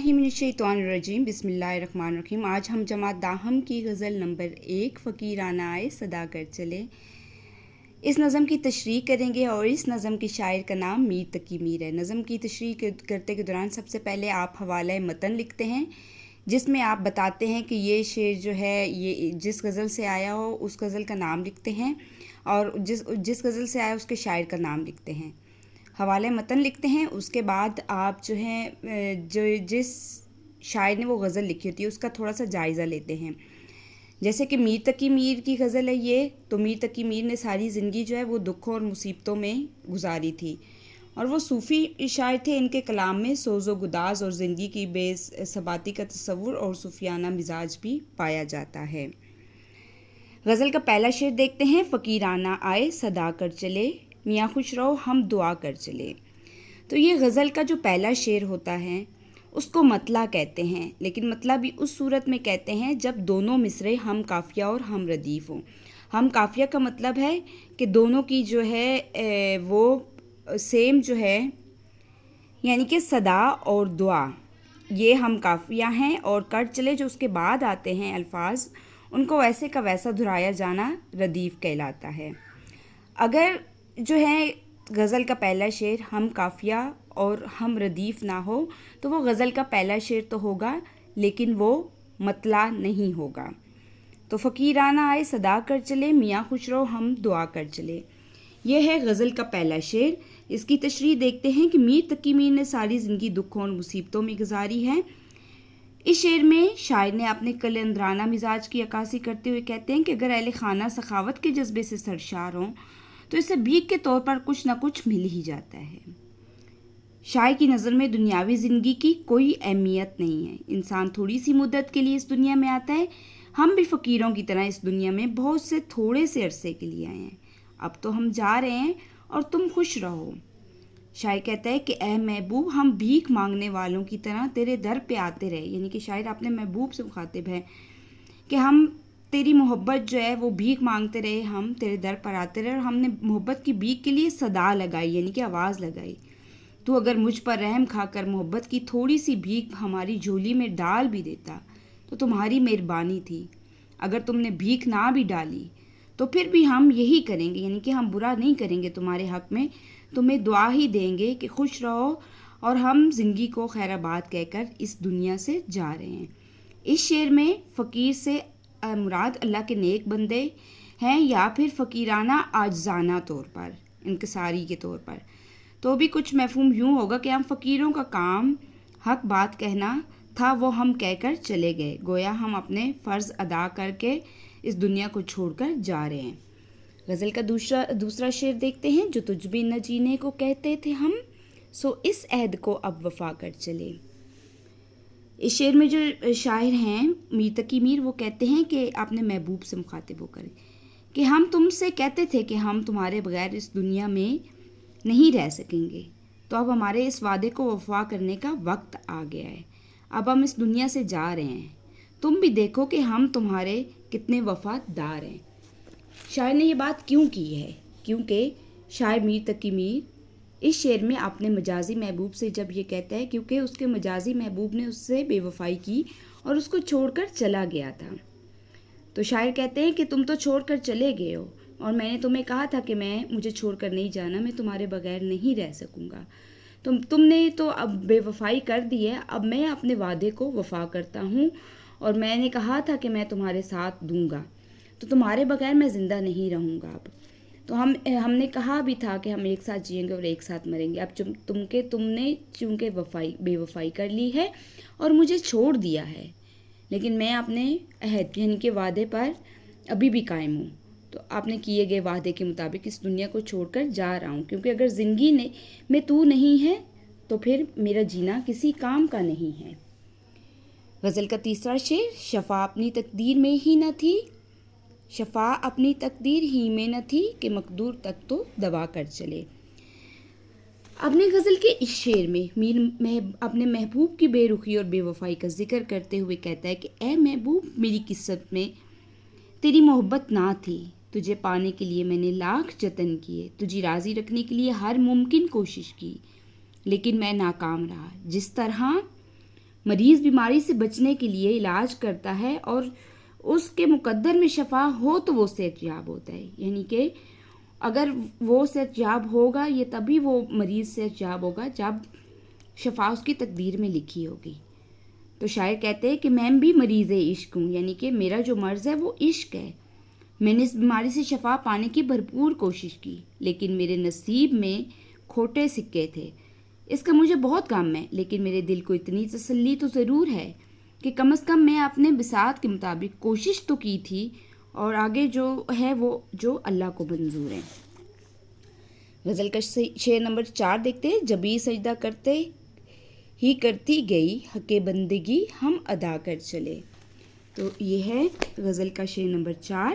बिस्मिल्लाहिर्रहमानिर्रहीम बिस्मिल्लाहिर्रहमानिर्रहीम। आज हम जमात दाहम की गज़ल नंबर 1 फ़कीराना आए सदा कर चले इस नज़म की तशरीह करेंगे और इस नज़म के शायर का नाम मीर तकी मीर है। नज़म की तशरीह करते के दौरान सबसे पहले आप हवाला मतन लिखते हैं जिसमें आप बताते हैं कि ये शेर जो है ये जिस गज़ल से आया हो उस गज़ल का नाम लिखते हैं और जिस गज़ल से आया उसके शायर का नाम लिखते हैं। हवाले मतन लिखते हैं। उसके बाद आप जो है जिस शायर ने वो गज़ल लिखी होती है उसका थोड़ा सा जायज़ा लेते हैं। जैसे कि मीर तकी मीर की गज़ल है ये, तो मीर तकी मीर ने सारी ज़िंदगी जो है वो दुखों और मुसीबतों में गुजारी थी और वो सूफ़ी शायर थे। इनके कलाम में सोज़ो गुदाज और ज़िंदगी की बेसबाती का तसव्वुर और सूफियाना मिजाज भी पाया जाता है। गज़ल का पहला शेर देखते हैं। फ़कीराना आए सदा कर चले, मियाँ खुश रहो हम दुआ कर चले। तो ये गज़ल का जो पहला शेर होता है उसको मतला कहते हैं, लेकिन मतला भी उस सूरत में कहते हैं जब दोनों मिसरे हम काफ़िया और हम रदीफ़ हों। हम काफ़िया का मतलब है कि दोनों की जो है वो सेम जो है, यानी कि सदा और दुआ ये हम काफ़िया हैं, और कर चले जो उसके बाद आते हैं अल्फाज उनको वैसे का वैसा दोहराया जाना रदीफ़ कहलाता है। अगर जो है गज़ल का पहला शेर हम काफ़िया और हम रदीफ़ ना हो तो वो गज़ल का पहला शेर तो होगा लेकिन वो मतला नहीं होगा। तो फ़कीराना आए सदा कर चले, मियाँ खुश रहो हम दुआ कर चले, ये है गज़ल का पहला शेर। इसकी तशरीह देखते हैं कि मीर तकी मीर ने सारी ज़िंदगी दुखों और मुसीबतों में गुजारी है। इस शेर में शायर ने अपने कलंदराना मिजाज की अक्कासी करते हुए कहते हैं कि अगर अहले खाना सखावत के जज्बे से सरशार हों तो इसे भीख के तौर पर कुछ ना कुछ मिल ही जाता है। शायर की नज़र में दुनियावी ज़िंदगी की कोई अहमियत नहीं है। इंसान थोड़ी सी मुद्दत के लिए इस दुनिया में आता है। हम भी फ़कीरों की तरह इस दुनिया में बहुत से थोड़े से अरसे के लिए आए हैं। अब तो हम जा रहे हैं और तुम खुश रहो। शायर कहता है कि ए महबूब हम भीख मांगने वालों की तरह तेरे दर पे आते रहे, यानी कि शायर अपने महबूब से मुखातिब है कि हम तेरी मोहब्बत जो है वो भीख मांगते रहे, हम तेरे दर पर आते रहे और हमने मोहब्बत की भीख के लिए सदा लगाई, यानी कि आवाज़ लगाई। तू अगर मुझ पर रहम खाकर मोहब्बत की थोड़ी सी भीख हमारी झोली में डाल भी देता तो तुम्हारी मेहरबानी थी। अगर तुमने भीख ना भी डाली तो फिर भी हम यही करेंगे, यानी कि हम बुरा नहीं करेंगे तुम्हारे हक़ में, तुम्हें दुआ ही देंगे कि खुश रहो और हम ज़िंदगी को खैराबाद कहकर इस दुनिया से जा रहे हैं। इस शेर में फ़कीर से मुराद अल्लाह के नेक बंदे हैं या फिर फ़कीराना आजाना तौर पर, इनकसारी के तौर पर। तो भी कुछ मफ़हूम यूँ होगा कि हम फ़कीरों का काम हक बात कहना था, वो हम कहकर चले गए, गोया हम अपने फ़र्ज़ अदा करके इस दुनिया को छोड़कर जा रहे हैं। गज़ल का दूसरा शेर देखते हैं। जो तुझ भी न जीने को कहते थे हम, सो इस अहद को अब वफ़ा कर चले। इस शेर में जो शायर हैं मीर तकी मीर, वो कहते हैं कि आपने महबूब से मुखातिब होकर कि हम तुमसे कहते थे कि हम तुम्हारे बगैर इस दुनिया में नहीं रह सकेंगे, तो अब हमारे इस वादे को वफा करने का वक्त आ गया है। अब हम इस दुनिया से जा रहे हैं, तुम भी देखो कि हम तुम्हारे कितने वफादार हैं। शायर ने ये बात क्यों की है? क्योंकि शायर मीर तकी मीर इस शेर में अपने मजाजी महबूब से जब ये कहता है, क्योंकि उसके मजाजी महबूब ने उससे बेवफाई की और उसको छोड़कर चला गया था। तो शायर कहते हैं कि तुम तो छोड़कर चले गए हो और मैंने तुम्हें कहा था कि मुझे छोड़कर नहीं जाना, मैं तुम्हारे बगैर नहीं रह सकूँगा। तुमने तो अब बेवफाई कर दी है, अब मैं अपने वादे को वफा करता हूँ और मैंने कहा था कि मैं तुम्हारे साथ दूँगा, तो तुम्हारे बगैर मैं ज़िंदा नहीं रहूँगा। अब तो हमने कहा भी था कि हम एक साथ जिएंगे और एक साथ मरेंगे। अब तुमने चूँकि बेवफाई कर ली है और मुझे छोड़ दिया है, लेकिन मैं अपने अहद यानी कि वादे पर अभी भी कायम हूँ। तो आपने किए गए वादे के मुताबिक इस दुनिया को छोड़कर जा रहा हूँ, क्योंकि अगर ज़िंदगी में तू नहीं है तो फिर मेरा जीना किसी काम का नहीं है। गज़ल का तीसरा शेर। शफ़ा अपनी तकदीर में ही न थी, शफ़ा अपनी तकदीर ही में न थी कि मकदूर तक तो दबा कर चले। अपने गज़ल के इस शेर में मीर अपने महबूब की बेरुखी और बेवफाई का जिक्र करते हुए कहता है कि ए महबूब, मेरी किस्मत में तेरी मोहब्बत ना थी, तुझे पाने के लिए मैंने लाख जतन किए, तुझे राज़ी रखने के लिए हर मुमकिन कोशिश की, लेकिन मैं नाकाम रहा। जिस तरह مریض بیماری سے بچنے کے لیے علاج کرتا ہے اور اس کے مقدر میں شفا ہو تو وہ صحت یاب ہوتا ہے، یعنی کہ اگر وہ صحت یاب ہوگا یہ تبھی وہ مریض صحت یاب ہوگا جب شفا اس کی تقدیر میں لکھی ہوگی۔ تو شاعر کہتے ہیں کہ میں بھی مریض عشق ہوں، یعنی کہ میرا جو مرض ہے وہ عشق ہے۔ میں نے اس بیماری سے شفا پانے کی بھرپور کوشش کی، لیکن میرے نصیب میں کھوٹے سکے تھے۔ اس کا مجھے بہت غم ہے، لیکن میرے دل کو اتنی تسلی تو ضرور ہے کہ کم از کم میں اپنے بساط کے مطابق کوشش تو کی تھی، اور آگے جو ہے وہ جو اللہ کو منظور ہے۔ غزل کا شعر نمبر 4 دیکھتے ہیں۔ جبھی سجدہ کرتے ہی کرتی گئی، حق بندگی ہم ادا کر چلے۔ تو یہ ہے غزل کا شعر نمبر 4۔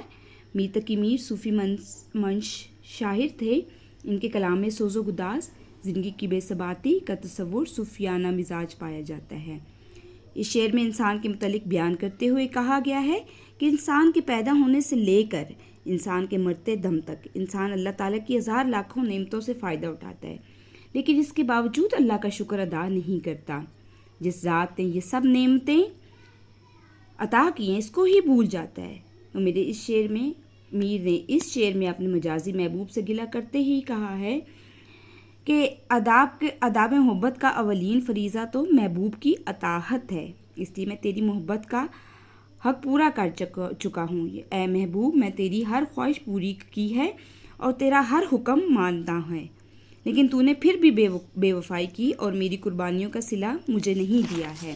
میر تقی میر صوفی منش شاعر تھے۔ ان کے کلام میں سوز و گداز، زندگی کی بے ثباتی کا تصور، صوفیانہ مزاج پایا جاتا ہے۔ اس شعر میں انسان کے متعلق بیان کرتے ہوئے کہا گیا ہے کہ انسان کے پیدا ہونے سے لے کر انسان کے مرتے دم تک انسان اللہ تعالیٰ کی ہزار لاکھوں نعمتوں سے فائدہ اٹھاتا ہے، لیکن اس کے باوجود اللہ کا شکر ادا نہیں کرتا۔ جس ذات نے یہ سب نعمتیں عطا کی ہیں اس کو ہی بھول جاتا ہے۔ اور میر نے اس شعر میں اپنے مجازی محبوب سے گلہ کرتے ہی کہا ہے کہ آداب محبت کا اولین فریضہ تو محبوب کی اطاعت ہے، اس لیے میں تیری محبت کا حق پورا کر چکا ہوں۔ اے محبوب، میں تیری ہر خواہش پوری کی ہے اور تیرا ہر حکم مانتا ہے، لیکن تو نے پھر بھی بے وفائی کی اور میری قربانیوں کا صلہ مجھے نہیں دیا ہے۔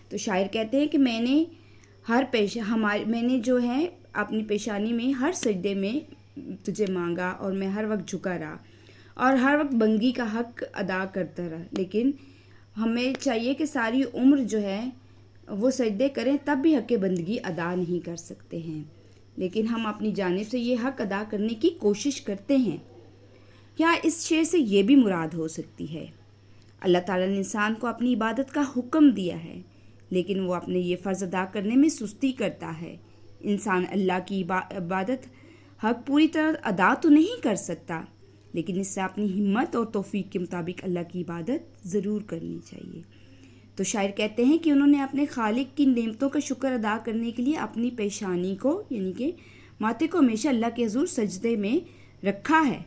تو شاعر کہتے ہیں کہ میں نے جو ہے اپنی پیشانی میں ہر سجدے میں تجھے مانگا اور میں ہر وقت جھکا رہا اور ہر وقت بندگی کا حق ادا کرتا رہا، لیکن ہمیں چاہیے کہ ساری عمر جو ہے وہ سجدے کریں تب بھی حق بندگی ادا نہیں کر سکتے ہیں، لیکن ہم اپنی جانب سے یہ حق ادا کرنے کی کوشش کرتے ہیں۔ یا اس شعر سے یہ بھی مراد ہو سکتی ہے، اللہ تعالیٰ نے انسان کو اپنی عبادت کا حکم دیا ہے، لیکن وہ اپنے یہ فرض ادا کرنے میں سستی کرتا ہے۔ انسان اللہ کی عبادت حق پوری طرح ادا تو نہیں کر سکتا، لیکن اس سے اپنی ہمت اور توفیق کے مطابق اللہ کی عبادت ضرور کرنی چاہیے۔ تو شاعر کہتے ہیں کہ انہوں نے اپنے خالق کی نعمتوں کا شکر ادا کرنے کے لیے اپنی پیشانی کو یعنی کہ ماتھے کو ہمیشہ اللہ کے حضور سجدے میں رکھا ہے،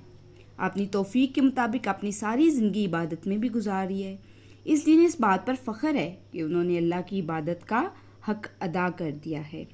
اپنی توفیق کے مطابق اپنی ساری زندگی عبادت میں بھی گزاری ہے۔ اس لیے اس بات پر فخر ہے کہ انہوں نے اللہ کی عبادت کا حق ادا کر دیا ہے۔